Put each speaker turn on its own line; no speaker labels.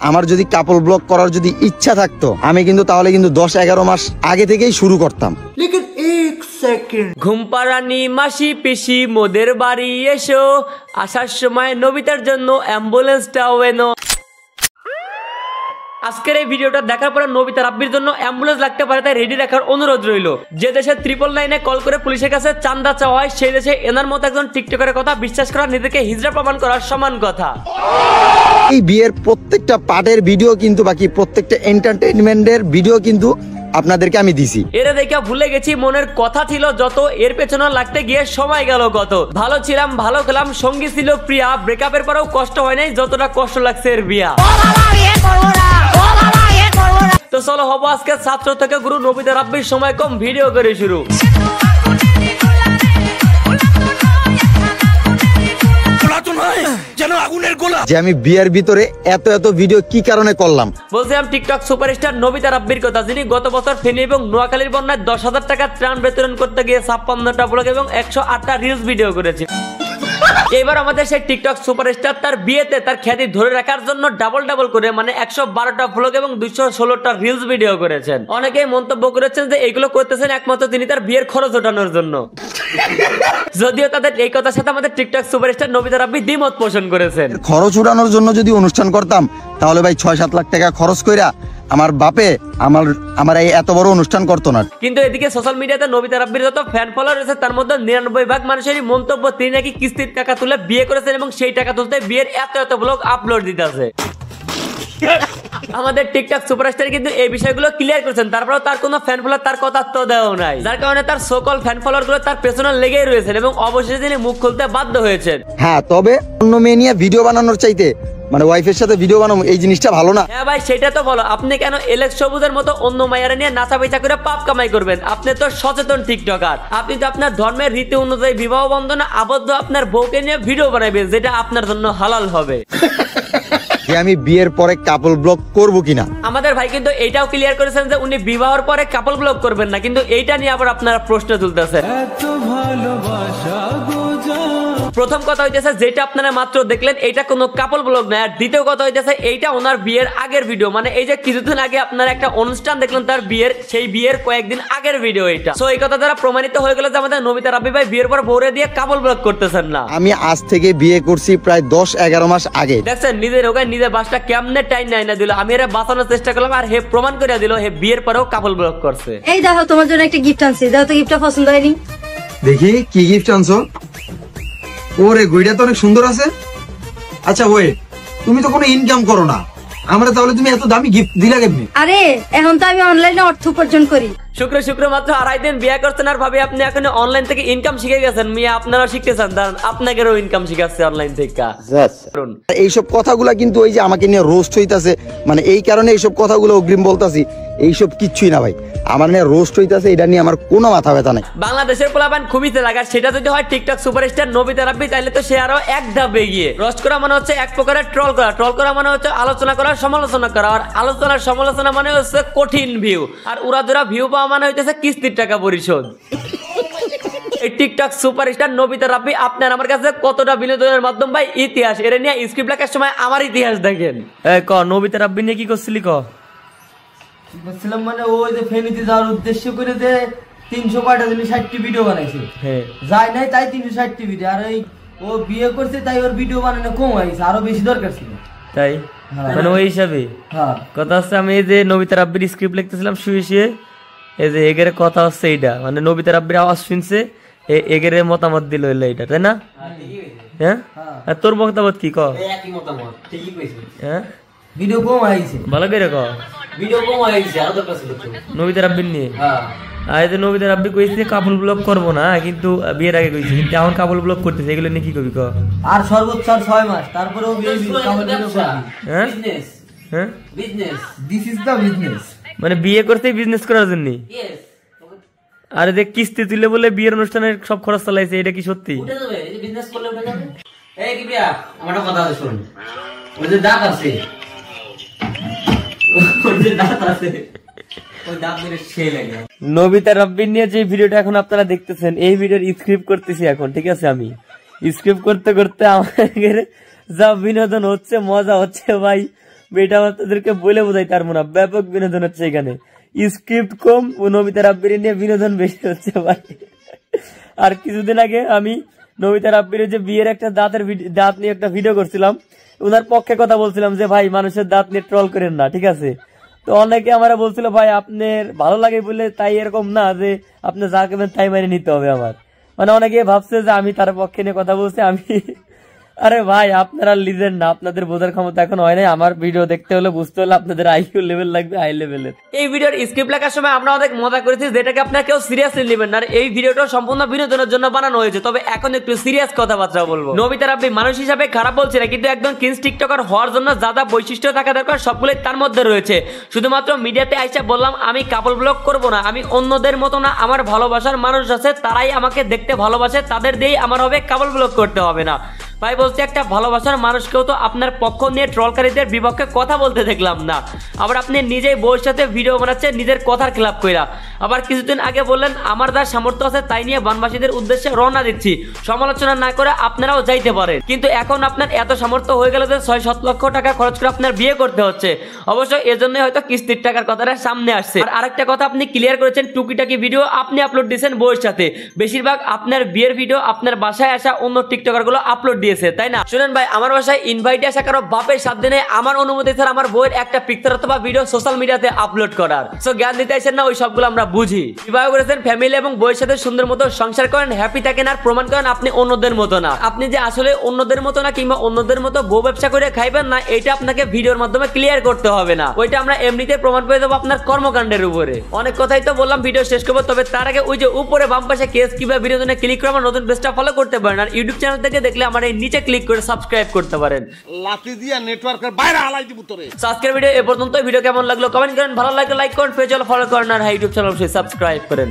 আমার যদি কাপল ব্লগ করার যদি ইচ্ছা থাকতো আমি কিন্তু তাহলে কিন্তু 10-11 মাস আগে থেকেই শুরু করতাম।
ঘুম পাড়ানি মাসি পিসি মোদের বাড়ি এসো, আসার সময় নবিতার জন্য অ্যাম্বুলেন্সটাও এনো। আজকের এই ভিডিওটা দেখার পরে নবিতা রাব্বির জন্য অ্যাম্বুলেন্স লাগতে পারে, তাই রেডি রাখার অনুরোধ রইল। যে দেশে 999 কল করে পুলিশের কাছে চান্দা চাওয়া হয়, সেই দেশে এনার মতো একজন টিকটকের কথা বিশ্বাস করা নিজেকে হিজড়া প্রমাণ করার সমান কথা।
এই বিয়ের প্রত্যেকটা পার্টের ভিডিও কিন্তু বাকি প্রত্যেকটা এন্টারটেইনমেন্টের ভিডিও কিন্তু আপনাদেরকে আমি দিছি।
এরা দেখে ভুলে গেছি মনের কথা ছিল যত, এর পেছনে লাগতে গিয়ে সময় গেল কত। ভালো ছিলাম ভালো খেলাম সঙ্গী ছিল প্রিয়া, ব্রেকআপের পরেও কষ্ট হয় নাই যতটা কষ্ট লাগছে এর বিয়া। তো চলো হবো আজকে ছাত্র থেকে গুরু, নবিতা রাব্বির সময় কম, ভিডিও করে শুরু।
যে আমি বিয়ের ভিতরে এত এত ভিডিও কি কারণে করলাম,
বলছিলাম টিকটক সুপারস্টার নবিতা রাব্বির কথা, যিনি গত বছর ফেনী এবং নোয়াখালীর বন্যায় 10,000 টাকা ত্রাণ বিতরণ করতে গিয়ে 56টা ব্লগ এবং 108টা রিলস ভিডিও করেছে। এবার আমাদের সেই টিকটক সুপারস্টার তার বিয়েতে তার খ্যাতি ধরে রাখার জন্য ডাবল করে মানে 112টা ব্লগ এবং 216টা রিলস ভিডিও করেছেন। অনেকেই মন্তব্য করেছেন যে এইগুলো করতেছেন একমাত্র তিনি তার বিয়ের খরচ ওঠানোর জন্য। যদিও তাদের এই কথার সাথে আমাদের টিকটক সুপারস্টার নবিতা রাব্বি দ্বিমত পোষণ করেছেন।
খরচ উঠানোর জন্য যদি অনুষ্ঠান করতাম তাহলে ভাই 6-7 লাখ টাকা খরচ কইরা আমার বাপে আমার এই এত বড় অনুষ্ঠান করতো না।
কিন্তু এদিকে সোশ্যাল মিডিয়াতে নবিতা রাব্বির যত ফ্যান ফলোয়ার রয়েছে তার মধ্যে 99% মানুষেরই মন্তব্য তিনি নাকি কিস্তির টাকা তুলে বিয়ে করেছেন এবং সেই টাকা তুলতে বিয়ের এত ব্লগ আপলোড দিতেছে। আমাদের টিকটক সুপারস্টার কিন্তু এই বিষয়গুলো ক্লিয়ার করেছেন, তারপরেও তার কোনো ফ্যান ফলোয়ার তার কথা তো দেওয়া নাই, যার কারণে তার সকল ফ্যান ফলোয়ার গুলো তার পেছনে লেগেই রয়েছেন এবং অবশেষে তিনি মুখ খুলতে বাধ্য হয়েছেন।
হ্যাঁ, তবে অন্য মেয়ে নিয়ে ভিডিও বানানোর চাইতে মানে ওয়াইফের সাথে ভিডিও বানাবো এই জিনিসটা ভালো না।
হ্যাঁ ভাই, সেটা তো বলো, আপনি কেন এলেক্স সবুজের মতো অন্য মায়েরা নিয়ে নাচা বেচা করে পাপ কামাই করবেন? আপনি তো সচেতন টিকটকার, আপনি তো আপনার ধর্মের রীতি অনুযায়ী বিবাহ বন্ধনে আবদ্ধ আপনার বউকে নিয়ে ভিডিও বানাবেন যেটা আপনার জন্য হালাল হবে।
যে আমি বিয়ের পরে কাপল ব্লগ করব কিনা,
আমাদের ভাই কিন্তু এইটাও ক্লিয়ার করেছেন যে উনি বিবাহের পরে কাপল ব্লগ করবেন না, কিন্তু এইটা নিয়ে আবার আপনারা প্রশ্ন তুলতেছেন। প্রথম কথা হইতেছে যেটা আপনারা মাত্র দেখলেন এইটা কোনো কাপল ব্লগ না, আর দ্বিতীয় কথা হইতেছে এইটা ওনার বিয়ের আগের ভিডিও, মানে এই যে কিছুদিন আগে আপনারা একটা অনুষ্ঠান দেখলেন তার বিয়ের, সেই বিয়ের কয়েকদিন আগের ভিডিও এটা। সো এই কথা দ্বারা প্রমাণিত হয়ে গেল যে আমাদের নবিতা রাব্বি ভাই বিয়ের পর বউরে দিয়ে কাপল ব্লগ করতেছেন না।
আমি আজ থেকে বিয়ে করছি প্রায় 10-11 মাস আগে।
দেখছেন নিজের ওখানে নিজের বাসটা কেমনে টাইম নাই না দিল, আমি এর বাঁচানোর চেষ্টা করলাম আর হে প্রমাণ করে দিল হে বিয়ের পরেও কাপল ব্লগ করছে।
এই দেখো তোমার জন্য একটা গিফট আনছি, দাও তো গিফটটা পছন্দ হয়নি?
দেখি কি গিফট আনছো। ওরে গইটা তো অনেক সুন্দর আছে। আচ্ছা ওয়ে, তুমি তো কোনো ইনকাম করো না, আমরা তাহলে তুমি এত দামি গিফট দিলা কেমনে?
আরে এখন তো আমি অনলাইনে অর্থ উপার্জন করি।
শুক্র মাত্র 2.5 দিন বিয়ে করছেন আর ভাবি আপনি এখন অনলাইন থেকে ইনকাম শিখে গেছেন। মিয়া আপনারা শিখতেছেন, দাঁড়ান আপনাদেরও ইনকাম শিখাচ্ছে অনলাইন থেকে।
এইসব কথাগুলা কিন্তু ওই যে আমাকে নিয়ে রোস্ট হইতাছে, মানে এই কারণে এইসব কথাগুলো অগ্রিম বলতাছি, এইসব কিচ্ছুই না ভাই, আমার নিয়ে রোস্ট হইতাছে, এটা নিয়ে আমার কোনো মাথা ব্যথা নাই।
বাংলাদেশের পোলাপান খুবই তেলাগার, সেটা যদি হয় টিকটক সুপারস্টার নবিতা রাব্বি তাহলে তো সে আরো এক ধাপ এগিয়ে। রোস্ট করা মানে হচ্ছে এক প্রকারের ট্রল করা মানে হচ্ছে আলোচনা করা, সমালোচনা করা, আর আলোচনার সমালোচনা মানে হচ্ছে কঠিন ভিউ, আর উড়াধুরা ভিউ পাওয়া মানে হইতেছে কিস্তির টাকা পরিশোধ। এই টিকটক সুপারস্টার নবিতা রাব্বি আপনার আমার কাছে কতটা বিনোদনের মাধ্যম ভাই, ইতিহাস এর নিয়ে স্ক্রিপ্ট লেখার সময় আমার ইতিহাস দেখেন। ক নবিতা রাব্বি নিয়ে কি করছিলি ক?
বলছিলাম মানে ওই যে ফেনীতে যাওয়ার উদ্দেশ্য করে যে 360টি ভিডিও বানাইছে, যায় নাই তাই 360টি ভিডিও, আর ও বিয়ে করছে তাই ওর ভিডিও বানানো কম হয়েছে, আরো বেশি দরকার ছিল
তাই মানে ওই হিসাবে কথা হচ্ছে। আমি এই যে নবিতা রাব্বির স্ক্রিপ্ট লিখতেছিলাম শুয়ে এই যে এগের কথা হচ্ছে এইটা, মানে নবিতা রাব্বির আওয়াজ শুনছে এগের মতামত দিল এইটা, তাই না? হ্যাঁ, আর তোর মতামত কি ক?
একই মতামত, ঠিকই কইছিস।
হ্যাঁ,
ভিডিও কম হয়েছে,
ভালো করে ক।
ভিডিও কম হয়েছে, আরো দরকার ছিল
নবিতা রাব্বির নিয়ে।
হ্যাঁ,
আর এই যে নবিতা রাব্বি কইছে কাপল ব্লগ করবো না, কিন্তু বিয়ের আগে কইছে, কিন্তু এখন কাপল ব্লগ করতেছে, এগুলো নিয়ে কি কবি ক?
আর সর্বোচ্চ 6 মাস তারপরেও কাপল ব্লগ করবি।
হ্যাঁ
বিজনেস,
হ্যাঁ
business, this is the business.
মানে বিয়ে করতে বিজনেস করার জন্য। আর যে কিস্তি তুলে বলে বিয়ের অনুষ্ঠানের সব খরচ চালাইছে, এটা কি সত্যি?
উঠে যাবে, এই যে বিজনেস করলে উঠে যাবে। এই কি বিয়া, আমার কথা শুন, ওই যে দাঁত আছে, ওই যে দাঁত আছে, ওই দাঁত মেরে সেই লাগে।
নবিতা রাব্বি নিয়ে যে ভিডিওটা এখন আপনারা দেখতেছেন, এই ভিডিওর স্ক্রিপ্ট করতেছি এখন, ঠিক আছে? আমি স্ক্রিপ্ট করতে করতে আমাদের যা বিনোদন হচ্ছে, মজা হচ্ছে ভাই, এটা আমাদেরকে বলে বোঝাই তার মনে ব্যাপক বিনোদন হচ্ছে এখানে, স্ক্রিপ্ট কম ও নবিতা রাব্বির নিয়ে বিনোদন বেশি হচ্ছে ভাই। আর কিছুদিন আগে আমি নবিতা রাব্বির যে বিয়ের একটা দাঁত নিয়ে একটা ভিডিও করছিলাম, ওনার পক্ষে কথা বলছিলাম যে ভাই মানুষের দাঁত নিয়ে ট্রল করেন না, ঠিক আছে। তো অনেকে আমরা বলছিল ভাই আপনার ভালো লাগে বলে তাই এরকম না যে আপনি যা করবেন তাই মেনে নিতে হবে আমার, মানে অনেকে ভাবছে যে আমি তার পক্ষে নিয়ে কথা বলছি আমি। আরে ভাই আপনারা লিজেন্ড না, আপনাদের বোঝার ক্ষমতা এখন হয় নাই। আমার ভিডিও দেখতে হলে বুঝতে হলে আপনাদের আইকিউ লেভেল লাগবে হাই লেভেলের। এই ভিডিওর স্ক্রিপ্ট লেখার সময় আমরা অনেক মজা করেছি, যেটাকে আপনারা কেউ সিরিয়াসলি নেবেন না। এই ভিডিওটা সম্পূর্ণ বিনোদনের জন্য বানানো হয়েছে, তবে এখন একটু সিরিয়াস কথাবার্তা বলবো। নবিতা রাব্বি মানুষ হিসাবে খারাপ বলছি না, কিন্তু একদম কিংস টিকটকার হওয়ার জন্য যা যা বৈশিষ্ট্য থাকা দরকার সবগুলোই তার মধ্যে রয়েছে। শুধুমাত্র মিডিয়াতে আইসা বললাম আমি কাপল ব্লগ করব না, আমি অন্যদের মতো না, আমার ভালোবাসার মানুষ আছে তারাই আমাকে দেখতে ভালোবাসে, তাদের দিয়েই আমার হবে কাপল ব্লগ করতে হবে না। ভাই বলছি একটা ভালোবাসার মানুষকেও তো আপনার পক্ষ নিয়ে ট্রলকারীদের বিপক্ষে কথা বলতে দেখলাম না। আবার আপনি নিজেই বউয়ের সাথে ভিডিও বানাচ্ছেন নিজের কথার খেলাপ কইরা। আবার কিছুদিন আগে বললেন আমার যা সামর্থ্য আছে তাই নিয়ে বানবাসীদের উদ্দেশ্যে রওনা দিচ্ছি, সমালোচনা না করে আপনারাও যাইতে পারেন। কিন্তু এখন আপনার এত সামর্থ্য হয়ে গেল যে 6-7 লক্ষ টাকা খরচ করে আপনার বিয়ে করতে হচ্ছে। অবশ্য এজন্য হয়তো কিস্তির টাকার কথাটা সামনে আসছে। আর আরেকটা কথা আপনি ক্লিয়ার করেছেন, টুকিটাকি ভিডিও আপনি আপলোড দিয়েছেন বউয়ের সাথে, বেশিরভাগ আপনার বিয়ের ভিডিও আপনার বাসায় আসা অন্য টিকটকার গুলো আপলোড দিয়েছে, তাই না? শুনেন ভাই, আমার বাসায় ইনভাইটে আসা কারো বাপের 7 দিনে আমার অনুমতি ছাড়া আমার বউয়ের একটা পিকচার অথবা ভিডিও সোশ্যাল মিডিয়াতে আপলোড করার। সো জ্ঞান দিতে আসেন না, ওই সবগুলো আমরা বুঝি। বিবাহ করেছেন, ফ্যামিলি এবং বউয়ের সাথে সুন্দর মতো সংসার করেন, হ্যাপি থাকেন, আর প্রমাণ করেন আপনি অন্যদের মতো না। আপনি যে আসলে অন্যদের মতো না কিংবা অন্যদের মতো বউ ব্যবসা করে খাইবেন না, এটা আপনাকে ভিডিওর মাধ্যমে ক্লিয়ার করতে হবে না। ওইটা আমরা এমনিতে প্রমাণ পেয়ে দেবো আপনার কর্মকাণ্ডের উপরে। অনেক কথাই তো বললাম, ভিডিও শেষ করবো, তবে তার আগে ওই যে উপরে বাম পাশে কেস কিংবা বিনোদনে ক্লিক করে আমার নতুন পেজটা ফলো করতে পারেন। আর ইউটিউব চ্যানেল থেকে দেখলে আমার এই নিচে ক্লিক করে সাবস্ক্রাইব করতে পারেন।
লাতি দিয়া নেটওয়ার্কের বাইরে হালাই দিব তোরে।
আজকের ভিডিও এ পর্যন্ত। ভিডিও কেমন লাগলো কমেন্ট করেন, ভালো লাগলে লাইক করেন, পেজ ফলো করেন, আর ইউটিউব চ্যানেল অবশ্যই সাবস্ক্রাইব করেন।